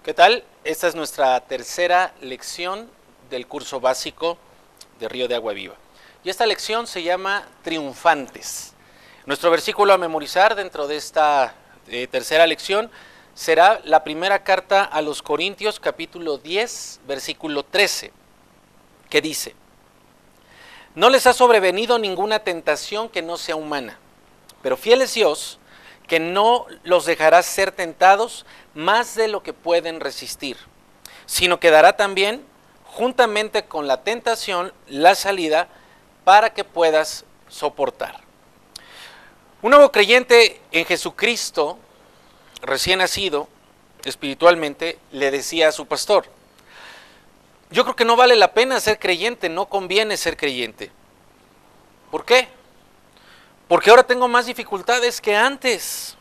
¿Qué tal? Esta es nuestra tercera lección del curso básico de Río de Agua Viva. Y esta lección se llama Triunfantes. Nuestro versículo a memorizar dentro de esta tercera lección será la primera carta a los Corintios, capítulo 10, versículo 13, que dice: No les ha sobrevenido ninguna tentación que no sea humana, pero fiel es Dios, que no los dejará ser tentados más de lo que pueden resistir, sino que dará también, juntamente con la tentación, la salida para que puedas soportar. Un nuevo creyente en Jesucristo, recién nacido espiritualmente, le decía a su pastor: yo creo que no vale la pena ser creyente, no conviene ser creyente. ¿Por qué? Porque ahora tengo más dificultades que antes.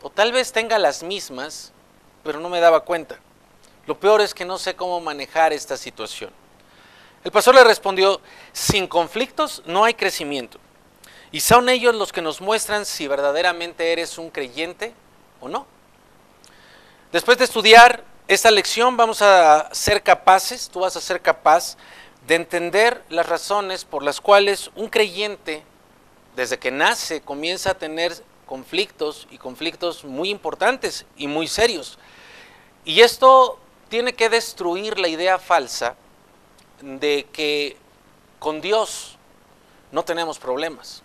O tal vez tenga las mismas, pero no me daba cuenta. Lo peor es que no sé cómo manejar esta situación. El pastor le respondió: sin conflictos no hay crecimiento. Y son ellos los que nos muestran si verdaderamente eres un creyente o no. Después de estudiar esta lección vamos a ser capaces, tú vas a ser capaz de entender las razones por las cuales un creyente, desde que nace, comienza a tener conflictos, y conflictos muy importantes y muy serios. Y esto tiene que destruir la idea falsa de que con Dios no tenemos problemas.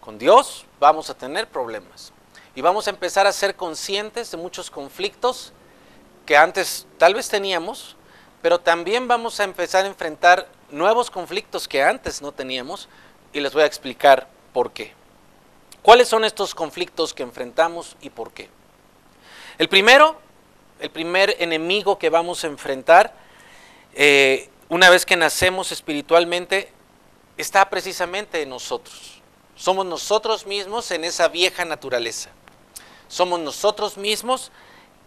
Con Dios vamos a tener problemas. Y vamos a empezar a ser conscientes de muchos conflictos que antes tal vez teníamos, pero también vamos a empezar a enfrentar nuevos conflictos que antes no teníamos, y les voy a explicar por qué. ¿Cuáles son estos conflictos que enfrentamos y por qué? El primer enemigo que vamos a enfrentar una vez que nacemos espiritualmente está precisamente en nosotros. Somos nosotros mismos en esa vieja naturaleza. Somos nosotros mismos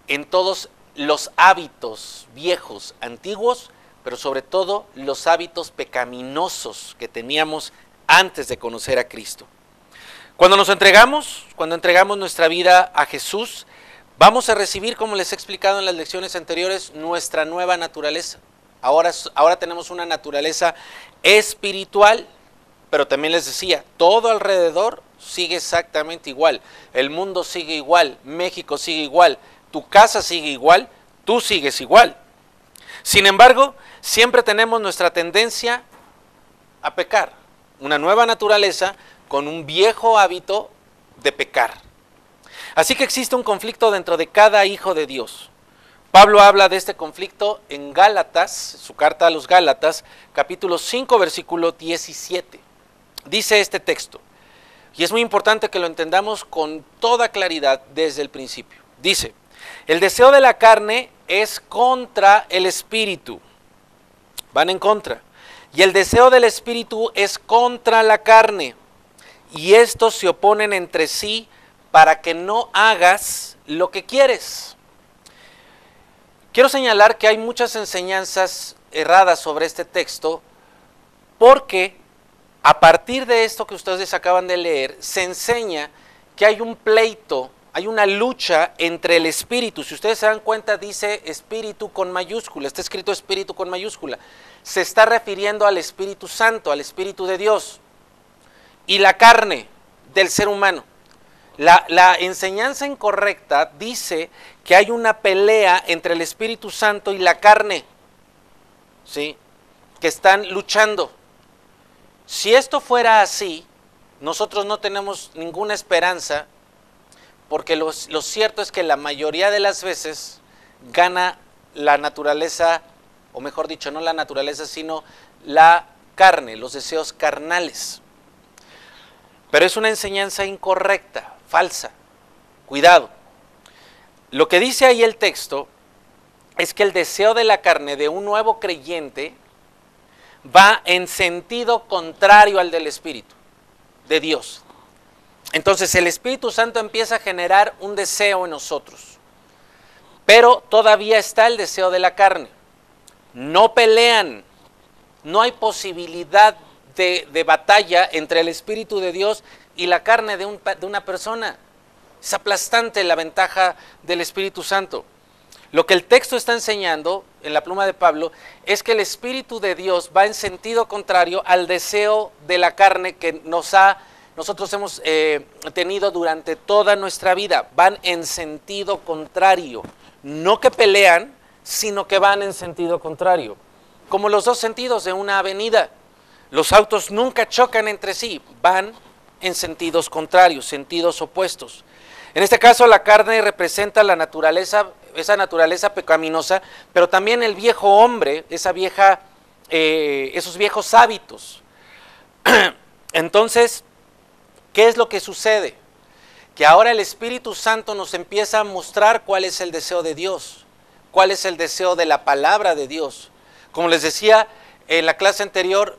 en todos los hábitos viejos, antiguos, pero sobre todo los hábitos pecaminosos que teníamos antes de conocer a Cristo. Cuando entregamos nuestra vida a Jesús, vamos a recibir, como les he explicado en las lecciones anteriores, nuestra nueva naturaleza. Ahora tenemos una naturaleza espiritual, pero también les decía, todo alrededor sigue exactamente igual. El mundo sigue igual, México sigue igual, tu casa sigue igual, tú sigues igual. Sin embargo, siempre tenemos nuestra tendencia a pecar, una nueva naturaleza con un viejo hábito de pecar. Así que existe un conflicto dentro de cada hijo de Dios. Pablo habla de este conflicto en Gálatas, su carta a los Gálatas, capítulo 5, versículo 17. Dice este texto, y es muy importante que lo entendamos con toda claridad desde el principio. Dice: el deseo de la carne es contra el espíritu. Van en contra. Y el deseo del espíritu es contra la carne. Y estos se oponen entre sí para que no hagas lo que quieres. Quiero señalar que hay muchas enseñanzas erradas sobre este texto, porque a partir de esto que ustedes acaban de leer, se enseña que hay un pleito, hay una lucha entre el espíritu. Si ustedes se dan cuenta, dice espíritu con mayúscula, está escrito espíritu con mayúscula. Se está refiriendo al Espíritu Santo, al Espíritu de Dios, y la carne del ser humano. La enseñanza incorrecta dice que hay una pelea entre el Espíritu Santo y la carne, ¿sí? Que están luchando. Si esto fuera así, nosotros no tenemos ninguna esperanza, porque lo cierto es que la mayoría de las veces gana la naturaleza, o mejor dicho, no la naturaleza, sino la carne, los deseos carnales. Pero es una enseñanza incorrecta, falsa. Cuidado. Lo que dice ahí el texto es que el deseo de la carne de un nuevo creyente va en sentido contrario al del Espíritu, de Dios. Entonces el Espíritu Santo empieza a generar un deseo en nosotros, pero todavía está el deseo de la carne. No pelean, no hay posibilidad de batalla entre el Espíritu de Dios y la carne de una persona. Es aplastante la ventaja del Espíritu Santo. Lo que el texto está enseñando en la pluma de Pablo es que el Espíritu de Dios va en sentido contrario al deseo de la carne que nosotros hemos tenido durante toda nuestra vida. Van en sentido contrario, no que pelean, sino que van en sentido contrario. Como los dos sentidos de una avenida. Los autos nunca chocan entre sí, van en sentidos contrarios, sentidos opuestos. En este caso la carne representa la naturaleza, esa naturaleza pecaminosa, pero también el viejo hombre, esos viejos hábitos. Entonces, ¿qué es lo que sucede? Que ahora el Espíritu Santo nos empieza a mostrar cuál es el deseo de Dios, cuál es el deseo de la palabra de Dios. Como les decía en la clase anterior,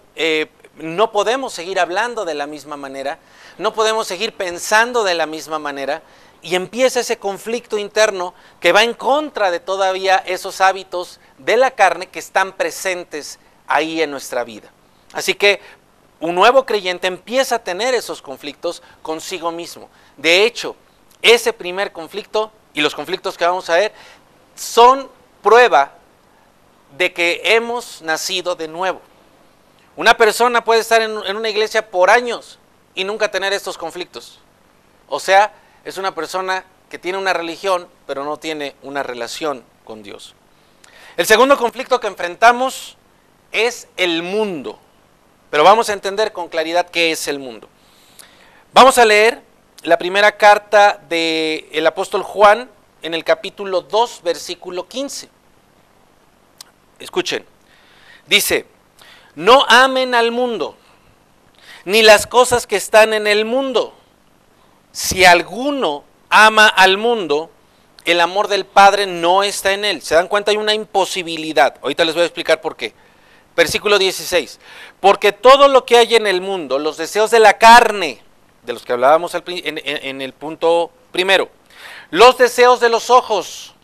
no podemos seguir hablando de la misma manera, no podemos seguir pensando de la misma manera, y empieza ese conflicto interno que va en contra de todavía esos hábitos de la carne que están presentes ahí en nuestra vida. Así que un nuevo creyente empieza a tener esos conflictos consigo mismo. De hecho, ese primer conflicto y los conflictos que vamos a ver son prueba de que hemos nacido de nuevo. Una persona puede estar en una iglesia por años y nunca tener estos conflictos. O sea, es una persona que tiene una religión, pero no tiene una relación con Dios. El segundo conflicto que enfrentamos es el mundo. Pero vamos a entender con claridad qué es el mundo. Vamos a leer la primera carta del apóstol Juan en el capítulo 2, versículo 15. Escuchen, dice: no amen al mundo, ni las cosas que están en el mundo. Si alguno ama al mundo, el amor del Padre no está en él. ¿Se dan cuenta? Hay una imposibilidad. Ahorita les voy a explicar por qué. Versículo 16. Porque todo lo que hay en el mundo, los deseos de la carne, de los que hablábamos en el punto primero, los deseos de los ojos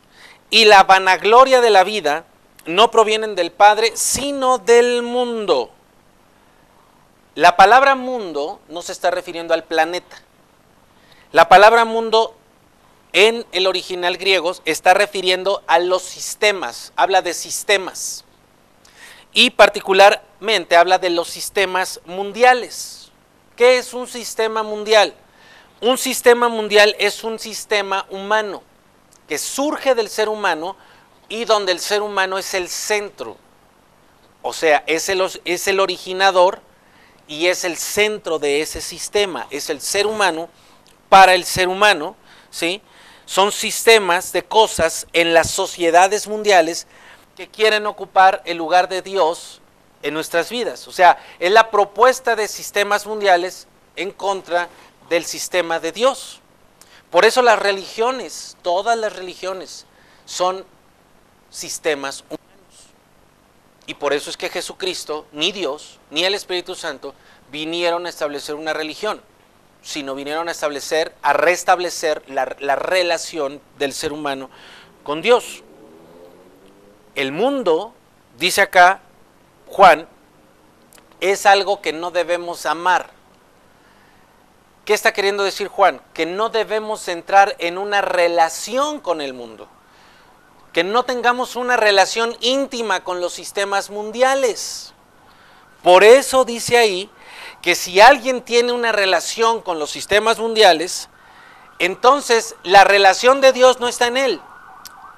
y la vanagloria de la vida, no provienen del Padre, sino del mundo. La palabra mundo no se está refiriendo al planeta. La palabra mundo en el original griego está refiriendo a los sistemas, habla de sistemas. Y particularmente habla de los sistemas mundiales. ¿Qué es un sistema mundial? Un sistema mundial es un sistema humano que surge del ser humano y donde el ser humano es el centro. O sea, es el originador y es el centro de ese sistema. Es el ser humano para el ser humano, ¿sí? Son sistemas de cosas en las sociedades mundiales que quieren ocupar el lugar de Dios en nuestras vidas. O sea, es la propuesta de sistemas mundiales en contra del sistema de Dios. Por eso las religiones, todas las religiones, son sistemas humanos. Y por eso es que Jesucristo, ni Dios, ni el Espíritu Santo, vinieron a establecer una religión, sino vinieron a restablecer la relación del ser humano con Dios. El mundo, dice acá Juan, es algo que no debemos amar. ¿Qué está queriendo decir Juan? Que no debemos entrar en una relación con el mundo, que no tengamos una relación íntima con los sistemas mundiales. Por eso dice ahí que si alguien tiene una relación con los sistemas mundiales, entonces la relación de Dios no está en él.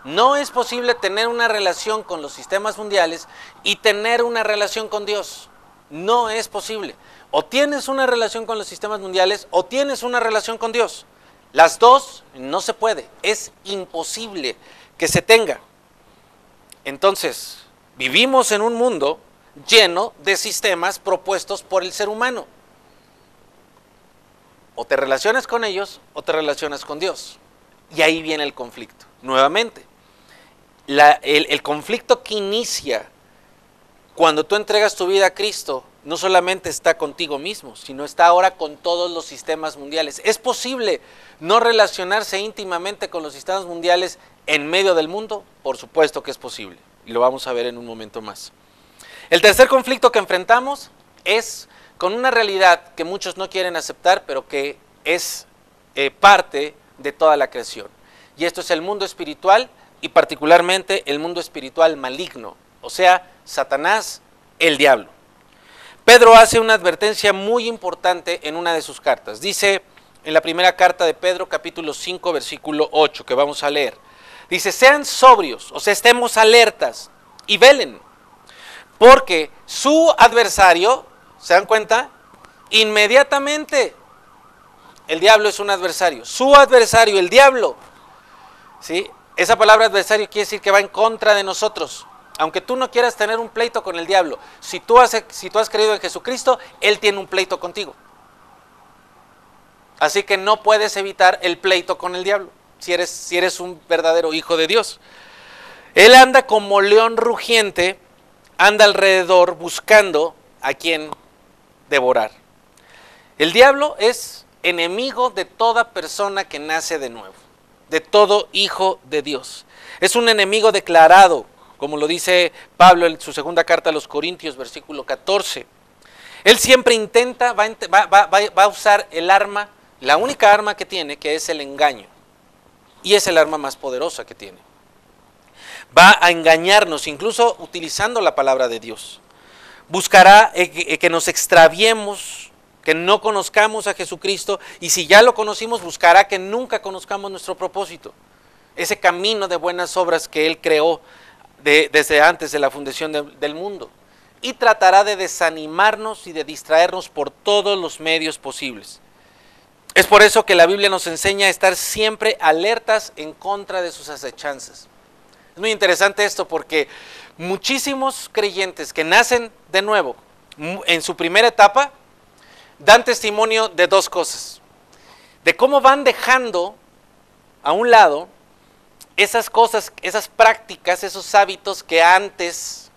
No es posible tener una relación con los sistemas mundiales y tener una relación con Dios. No es posible. O tienes una relación con los sistemas mundiales o tienes una relación con Dios. Las dos no se puede. Es imposible que se tenga. Entonces, vivimos en un mundo lleno de sistemas propuestos por el ser humano. O te relacionas con ellos o te relacionas con Dios. Y ahí viene el conflicto, nuevamente. El conflicto que inicia cuando tú entregas tu vida a Cristo no solamente está contigo mismo, sino está ahora con todos los sistemas mundiales. ¿Es posible no relacionarse íntimamente con los sistemas mundiales en medio del mundo? Por supuesto que es posible, y lo vamos a ver en un momento más. El tercer conflicto que enfrentamos es con una realidad que muchos no quieren aceptar, pero que es parte de toda la creación. Y esto es el mundo espiritual y particularmente el mundo espiritual maligno, o sea, Satanás, el diablo. Pedro hace una advertencia muy importante en una de sus cartas. Dice en la primera carta de Pedro, capítulo 5, versículo 8, que vamos a leer. Dice, sean sobrios, o sea, estemos alertas y velen, porque su adversario, ¿se dan cuenta? Inmediatamente, el diablo es un adversario. Su adversario, el diablo, ¿sí? Esa palabra adversario quiere decir que va en contra de nosotros. Aunque tú no quieras tener un pleito con el diablo, si tú has creído en Jesucristo, Él tiene un pleito contigo. Así que no puedes evitar el pleito con el diablo, si eres un verdadero hijo de Dios. Él anda como león rugiente, anda alrededor buscando a quien devorar. El diablo es enemigo de toda persona que nace de nuevo, de todo hijo de Dios. Es un enemigo declarado, como lo dice Pablo en su segunda carta a los Corintios, versículo 14. Él siempre va a usar el arma, la única arma que tiene, que es el engaño. Y es el arma más poderosa que tiene. Va a engañarnos, incluso utilizando la palabra de Dios. Buscará que nos extraviemos, que no conozcamos a Jesucristo, y si ya lo conocimos, buscará que nunca conozcamos nuestro propósito. Ese camino de buenas obras que Él creó desde antes de la fundación del mundo. Y tratará de desanimarnos y de distraernos por todos los medios posibles. Es por eso que la Biblia nos enseña a estar siempre alertas en contra de sus acechanzas. Es muy interesante esto porque muchísimos creyentes que nacen de nuevo en su primera etapa dan testimonio de dos cosas. De cómo van dejando a un lado esas cosas, esas prácticas, esos hábitos que antes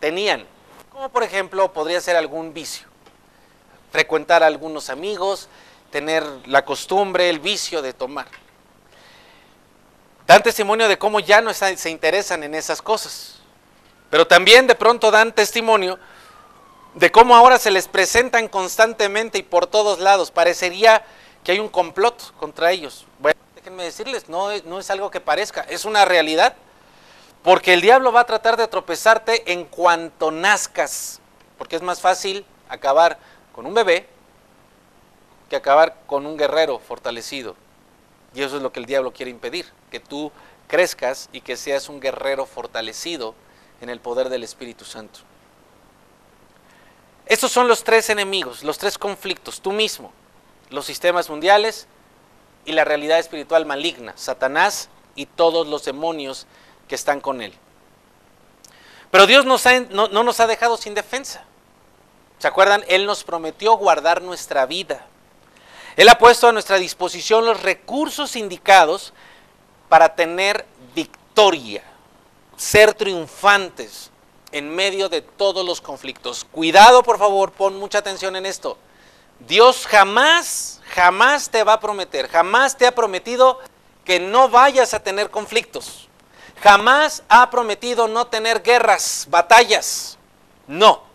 tenían. Como por ejemplo podría ser algún vicio. Frecuentar a algunos amigos, tener la costumbre, el vicio de tomar. Dan testimonio de cómo ya no se interesan en esas cosas. Pero también de pronto dan testimonio de cómo ahora se les presentan constantemente y por todos lados. Parecería que hay un complot contra ellos. Bueno, déjenme decirles, no es algo que parezca, es una realidad. Porque el diablo va a tratar de tropezarte en cuanto nazcas. Porque es más fácil acabar con un bebé que acabar con un guerrero fortalecido. Y eso es lo que el diablo quiere impedir, que tú crezcas y que seas un guerrero fortalecido en el poder del Espíritu Santo. Estos son los tres enemigos, los tres conflictos, tú mismo, los sistemas mundiales y la realidad espiritual maligna, Satanás y todos los demonios que están con él. Pero Dios no nos ha dejado sin defensa. ¿Se acuerdan? Él nos prometió guardar nuestra vida. Él ha puesto a nuestra disposición los recursos indicados para tener victoria, ser triunfantes en medio de todos los conflictos. Cuidado, por favor, pon mucha atención en esto. Dios jamás te va a prometer, jamás te ha prometido que no vayas a tener conflictos. Jamás ha prometido no tener guerras, batallas. No.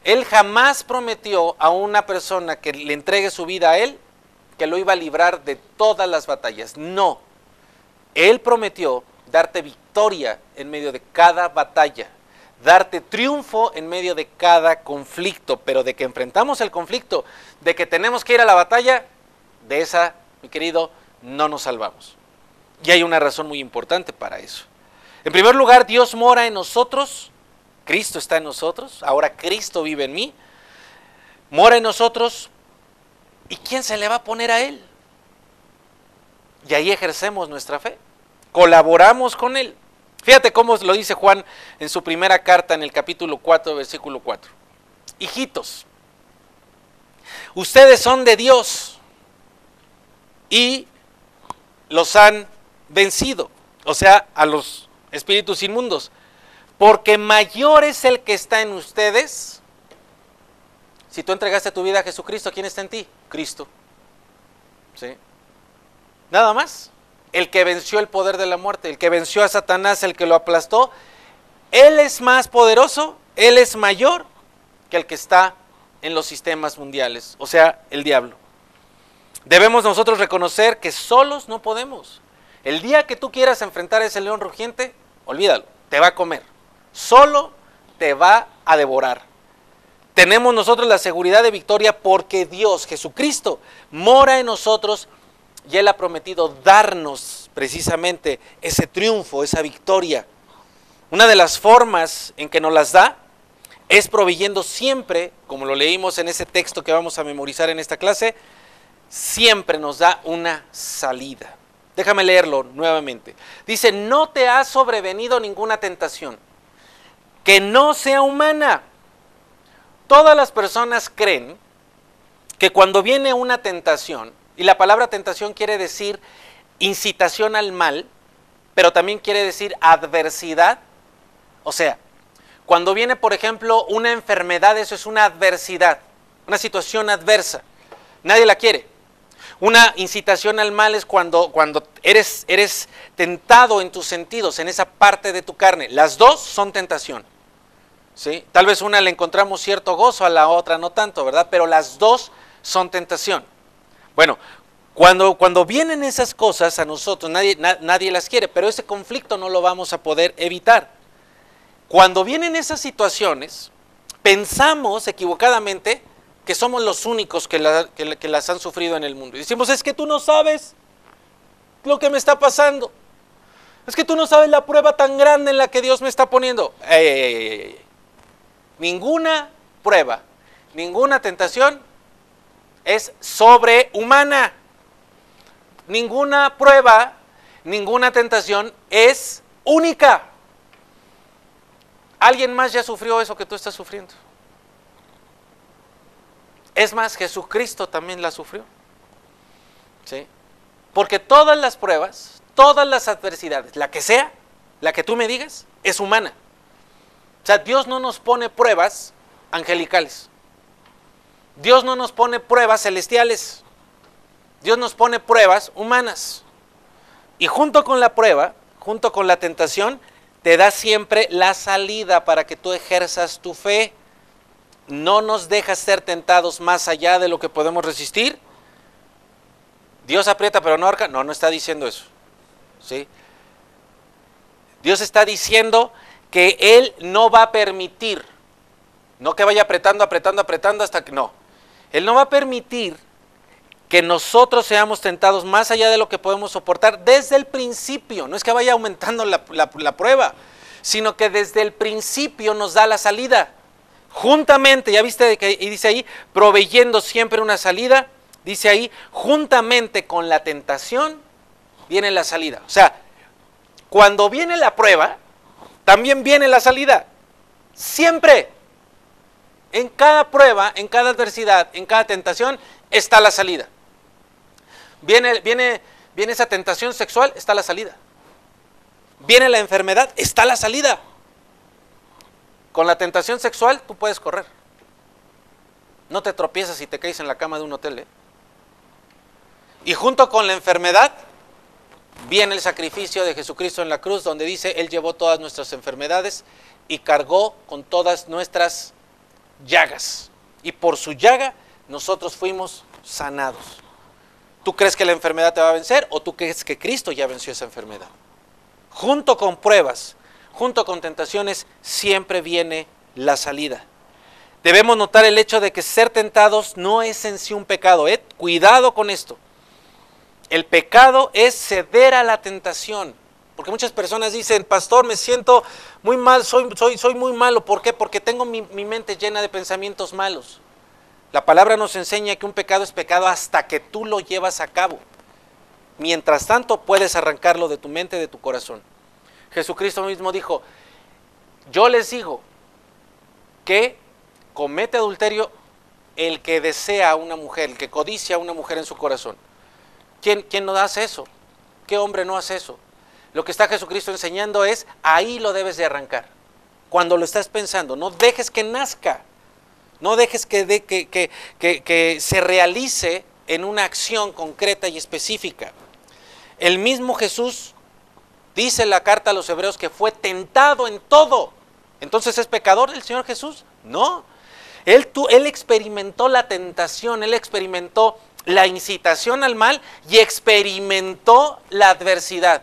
Él jamás prometió a una persona que le entregue su vida a Él que lo iba a librar de todas las batallas. No. Él prometió darte victoria en medio de cada batalla, darte triunfo en medio de cada conflicto, pero de que enfrentamos el conflicto, de que tenemos que ir a la batalla, de esa, mi querido, no nos salvamos. Y hay una razón muy importante para eso. En primer lugar, Dios mora en nosotros. Cristo está en nosotros, ahora Cristo vive en mí, mora en nosotros, ¿y quién se le va a poner a Él? Y ahí ejercemos nuestra fe, colaboramos con Él. Fíjate cómo lo dice Juan en su primera carta en el capítulo 4, versículo 4. Hijitos, ustedes son de Dios y los han vencido, o sea, a los espíritus inmundos. Porque mayor es el que está en ustedes. Si tú entregaste tu vida a Jesucristo, ¿quién está en ti? Cristo. ¿Sí? Nada más. El que venció el poder de la muerte, el que venció a Satanás, el que lo aplastó, Él es más poderoso, Él es mayor que el que está en los sistemas mundiales, o sea, el diablo. Debemos nosotros reconocer que solos no podemos, El día que tú quieras enfrentar a ese león rugiente, olvídalo, te va a comer. Solo te va a devorar. Tenemos nosotros la seguridad de victoria porque Dios, Jesucristo, mora en nosotros y Él ha prometido darnos precisamente ese triunfo, esa victoria. Una de las formas en que nos las da es proveyendo siempre, como lo leímos en ese texto que vamos a memorizar en esta clase, siempre nos da una salida. Déjame leerlo nuevamente. Dice, no te ha sobrevenido ninguna tentación que no sea humana. Todas las personas creen que cuando viene una tentación, y la palabra tentación quiere decir incitación al mal, pero también quiere decir adversidad. O sea, cuando viene, por ejemplo, una enfermedad, eso es una adversidad, una situación adversa. Nadie la quiere. Una incitación al mal es cuando eres tentado en tus sentidos, en esa parte de tu carne. Las dos son tentación. ¿Sí? Tal vez una le encontramos cierto gozo, a la otra no tanto, ¿verdad? Pero las dos son tentación. Bueno, cuando vienen esas cosas a nosotros, nadie las quiere, pero ese conflicto no lo vamos a poder evitar. Cuando vienen esas situaciones, pensamos equivocadamente que somos los únicos que las han sufrido en el mundo. Y decimos, es que tú no sabes lo que me está pasando. Es que tú no sabes la prueba tan grande en la que Dios me está poniendo. Ninguna prueba, ninguna tentación es sobrehumana. Ninguna prueba, ninguna tentación es única. ¿Alguien más ya sufrió eso que tú estás sufriendo? Es más, Jesucristo también la sufrió. ¿Sí? Porque todas las pruebas, todas las adversidades, la que sea, la que tú me digas, es humana. O sea, Dios no nos pone pruebas angelicales. Dios no nos pone pruebas celestiales. Dios nos pone pruebas humanas. Y junto con la prueba, junto con la tentación, te da siempre la salida para que tú ejerzas tu fe. No nos dejas ser tentados más allá de lo que podemos resistir. Dios aprieta pero no ahorca. No está diciendo eso. ¿Sí? Dios está diciendo que Él no va a permitir, no que vaya apretando hasta que no. Él no va a permitir que nosotros seamos tentados más allá de lo que podemos soportar desde el principio. No es que vaya aumentando la prueba, sino que desde el principio nos da la salida. Juntamente, ya viste que y dice ahí, proveyendo siempre una salida, dice ahí, juntamente con la tentación viene la salida. O sea, cuando viene la prueba, también viene la salida. Siempre. En cada prueba, en cada adversidad, en cada tentación, está la salida. Viene esa tentación sexual, está la salida. Viene la enfermedad, está la salida. Con la tentación sexual, tú puedes correr. No te tropiezas y te caes en la cama de un hotel, ¿eh? Y junto con la enfermedad, viene el sacrificio de Jesucristo en la cruz, donde dice, Él llevó todas nuestras enfermedades y cargó con todas nuestras llagas. Y por su llaga, nosotros fuimos sanados. ¿Tú crees que la enfermedad te va a vencer o tú crees que Cristo ya venció esa enfermedad? Junto con pruebas, junto con tentaciones, siempre viene la salida. Debemos notar el hecho de que ser tentados no es en sí un pecado. Cuidado con esto. El pecado es ceder a la tentación. Porque muchas personas dicen, pastor, me siento muy mal, soy muy malo. ¿Por qué? Porque tengo mi mente llena de pensamientos malos. La palabra nos enseña que un pecado es pecado hasta que tú lo llevas a cabo. Mientras tanto, puedes arrancarlo de tu mente, de tu corazón. Jesucristo mismo dijo, yo les digo que comete adulterio el que desea a una mujer, el que codicia a una mujer en su corazón. ¿Quién no hace eso? ¿Qué hombre no hace eso? Lo que está Jesucristo enseñando es, ahí lo debes de arrancar. Cuando lo estás pensando, no dejes que nazca, no dejes que se realice en una acción concreta y específica. El mismo Jesús dice en la carta a los hebreos que fue tentado en todo. ¿Entonces es pecador el Señor Jesús? No. Él experimentó la tentación, Él experimentó la incitación al mal y experimentó la adversidad.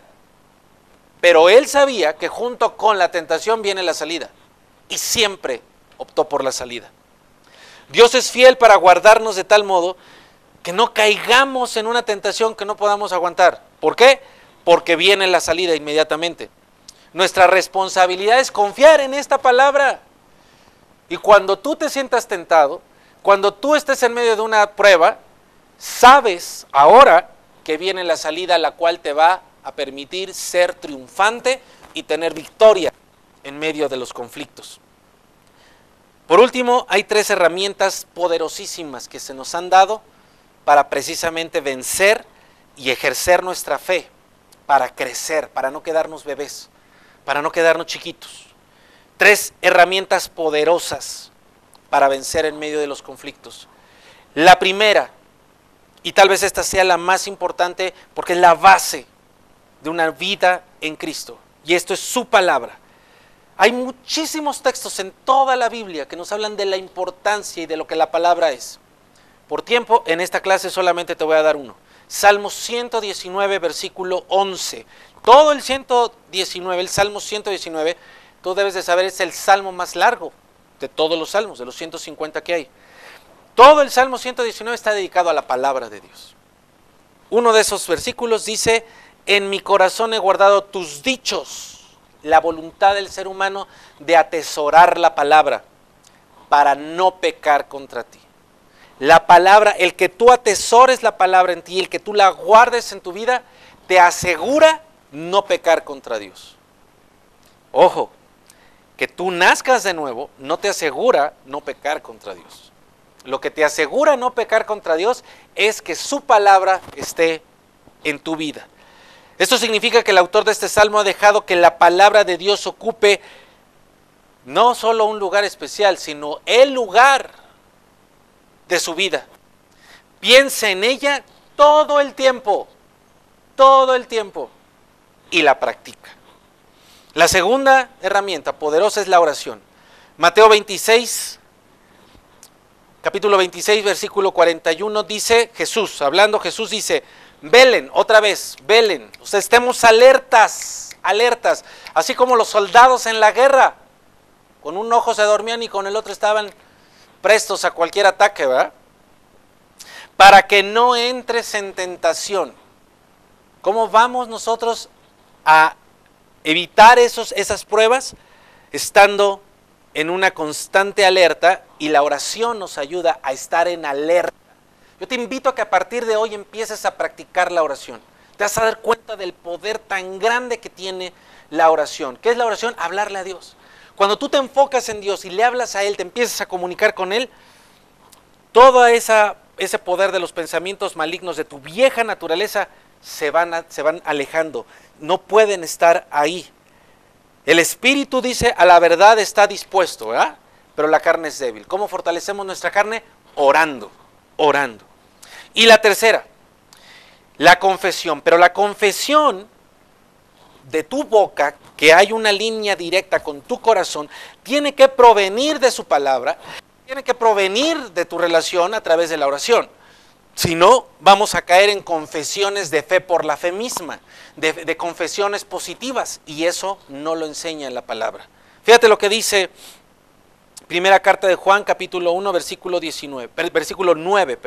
Pero él sabía que junto con la tentación viene la salida y siempre optó por la salida. Dios es fiel para guardarnos de tal modo que no caigamos en una tentación que no podamos aguantar. ¿Por qué? Porque viene la salida inmediatamente. Nuestra responsabilidad es confiar en esta palabra. Y cuando tú te sientas tentado, cuando tú estés en medio de una prueba, sabes ahora que viene la salida, la cual te va a permitir ser triunfante y tener victoria en medio de los conflictos. Por último, hay 3 herramientas poderosísimas que se nos han dado para precisamente vencer y ejercer nuestra fe, para crecer, para no quedarnos bebés, para no quedarnos chiquitos. 3 herramientas poderosas para vencer en medio de los conflictos. La primera, y tal vez esta sea la más importante porque es la base de una vida en Cristo, y esto es su palabra. Hay muchísimos textos en toda la Biblia que nos hablan de la importancia y de lo que la palabra es. Por tiempo, en esta clase solamente te voy a dar uno. Salmo 119, versículo 11. Todo el 119, el Salmo 119, tú debes de saber, es el salmo más largo de todos los salmos, de los 150 que hay. Todo el Salmo 119 está dedicado a la palabra de Dios. Uno de esos versículos dice: en mi corazón he guardado tus dichos, la voluntad del ser humano de atesorar la palabra para no pecar contra ti. La palabra, el que tú atesores la palabra en ti, el que tú la guardes en tu vida, te asegura no pecar contra Dios. Ojo, que tú nazcas de nuevo no te asegura no pecar contra Dios. Lo que te asegura no pecar contra Dios es que su palabra esté en tu vida. Esto significa que el autor de este salmo ha dejado que la palabra de Dios ocupe no solo un lugar especial, sino el lugar de su vida. Piensa en ella todo el tiempo, y la practica. La segunda herramienta poderosa es la oración. Mateo 26, capítulo 26, versículo 41, dice Jesús, hablando Jesús dice: velen, otra vez, velen, o sea, estemos alertas, así como los soldados en la guerra, con un ojo se dormían y con el otro estaban prestos a cualquier ataque, ¿verdad? Para que no entres en tentación. ¿Cómo vamos nosotros a evitar esas pruebas? Estando en una constante alerta, y la oración nos ayuda a estar en alerta. Yo te invito a que a partir de hoy empieces a practicar la oración. Te vas a dar cuenta del poder tan grande que tiene la oración. ¿Qué es la oración? Hablarle a Dios. Cuando tú te enfocas en Dios y le hablas a Él, te empiezas a comunicar con Él, todo ese poder de los pensamientos malignos de tu vieja naturaleza se van alejando. No pueden estar ahí. El espíritu, dice, a la verdad está dispuesto, ¿verdad? Pero la carne es débil. ¿Cómo fortalecemos nuestra carne? Orando. Y la tercera, la confesión. Pero la confesión de tu boca, que hay una línea directa con tu corazón, tiene que provenir de su palabra, tiene que provenir de tu relación a través de la oración. Si no, vamos a caer en confesiones de fe por la fe misma, de confesiones positivas, y eso no lo enseña en la palabra. Fíjate lo que dice primera carta de Juan, capítulo 1, versículo 9.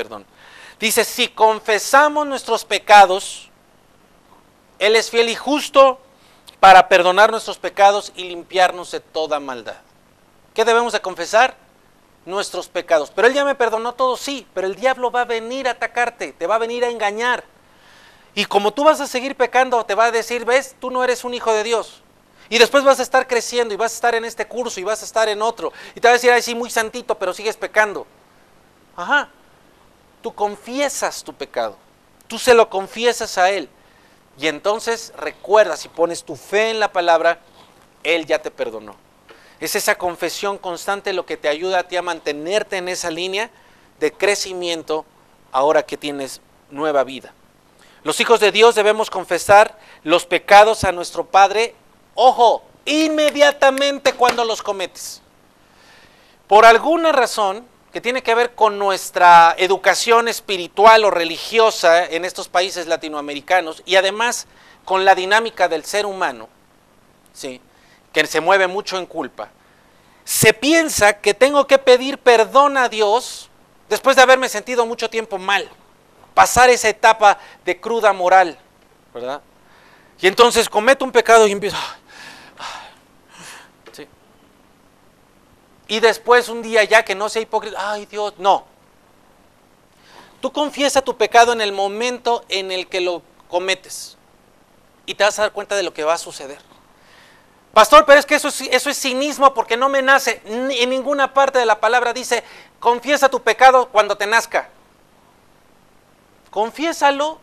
Dice: si confesamos nuestros pecados, Él es fiel y justo para perdonar nuestros pecados y limpiarnos de toda maldad. ¿Qué debemos de confesar? Nuestros pecados. Pero Él ya me perdonó todo, sí, pero el diablo va a venir a atacarte, te va a venir a engañar. Y como tú vas a seguir pecando, te va a decir: ves, tú no eres un hijo de Dios. Y después vas a estar creciendo y vas a estar en este curso y vas a estar en otro. Y te va a decir: ay, sí, muy santito, pero sigues pecando. Ajá. Tú confiesas tu pecado. Tú se lo confiesas a Él. Y entonces recuerda, si pones tu fe en la palabra, Él ya te perdonó. Es esa confesión constante lo que te ayuda a ti a mantenerte en esa línea de crecimiento ahora que tienes nueva vida. Los hijos de Dios debemos confesar los pecados a nuestro Padre, ojo, inmediatamente cuando los cometes. Por alguna razón, que tiene que ver con nuestra educación espiritual o religiosa en estos países latinoamericanos y además con la dinámica del ser humano, ¿sí?, que se mueve mucho en culpa. Se piensa que tengo que pedir perdón a Dios después de haberme sentido mucho tiempo mal, pasar esa etapa de cruda moral, ¿verdad? Y entonces cometo un pecado y empiezo, ¿sí?, y después un día ya que no sea hipócrita, ay Dios, no. Tú confiesa tu pecado en el momento en el que lo cometes y te vas a dar cuenta de lo que va a suceder. Pastor, pero es que eso es cinismo porque no me nace. En ninguna parte de la palabra dice, confiesa tu pecado cuando te nazca. Confiésalo,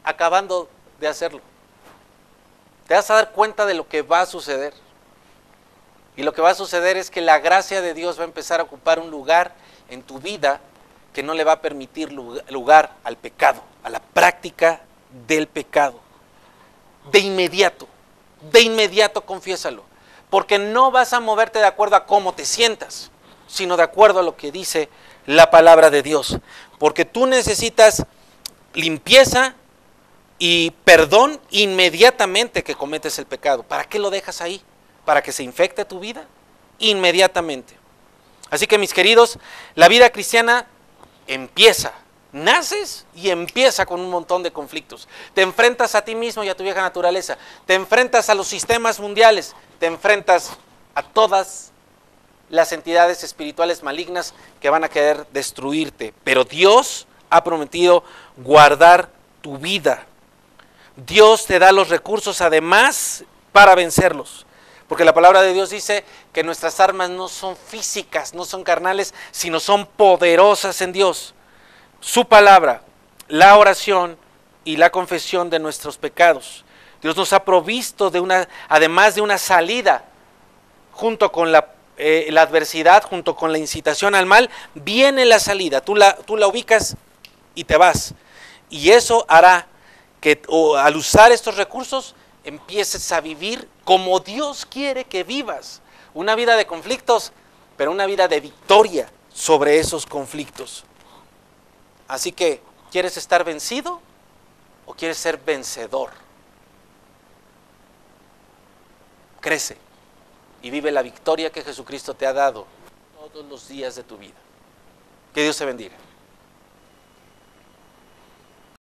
acabando de hacerlo. Te vas a dar cuenta de lo que va a suceder. Y lo que va a suceder es que la gracia de Dios va a empezar a ocupar un lugar en tu vida que no le va a permitir lugar al pecado, a la práctica del pecado. De inmediato confiésalo, porque no vas a moverte de acuerdo a cómo te sientas, sino de acuerdo a lo que dice la palabra de Dios, porque tú necesitas limpieza y perdón inmediatamente que cometes el pecado. ¿Para qué lo dejas ahí? ¿Para que se infecte tu vida? Inmediatamente. Así que, mis queridos, la vida cristiana empieza. Naces y empieza con un montón de conflictos. Te enfrentas a ti mismo y a tu vieja naturaleza. Te enfrentas a los sistemas mundiales. Te enfrentas a todas las entidades espirituales malignas que van a querer destruirte. Pero Dios ha prometido guardar tu vida. Dios te da los recursos además para vencerlos. Porque la palabra de Dios dice que nuestras armas no son físicas, no son carnales, sino son poderosas en Dios. Su palabra, la oración y la confesión de nuestros pecados. Dios nos ha provisto además de una salida, junto con la adversidad, junto con la incitación al mal, viene la salida. Tú la ubicas y te vas. Y eso hará que al usar estos recursos empieces a vivir como Dios quiere que vivas. Una vida de conflictos, pero una vida de victoria sobre esos conflictos. Así que, ¿quieres estar vencido o quieres ser vencedor? Crece y vive la victoria que Jesucristo te ha dado todos los días de tu vida. Que Dios te bendiga.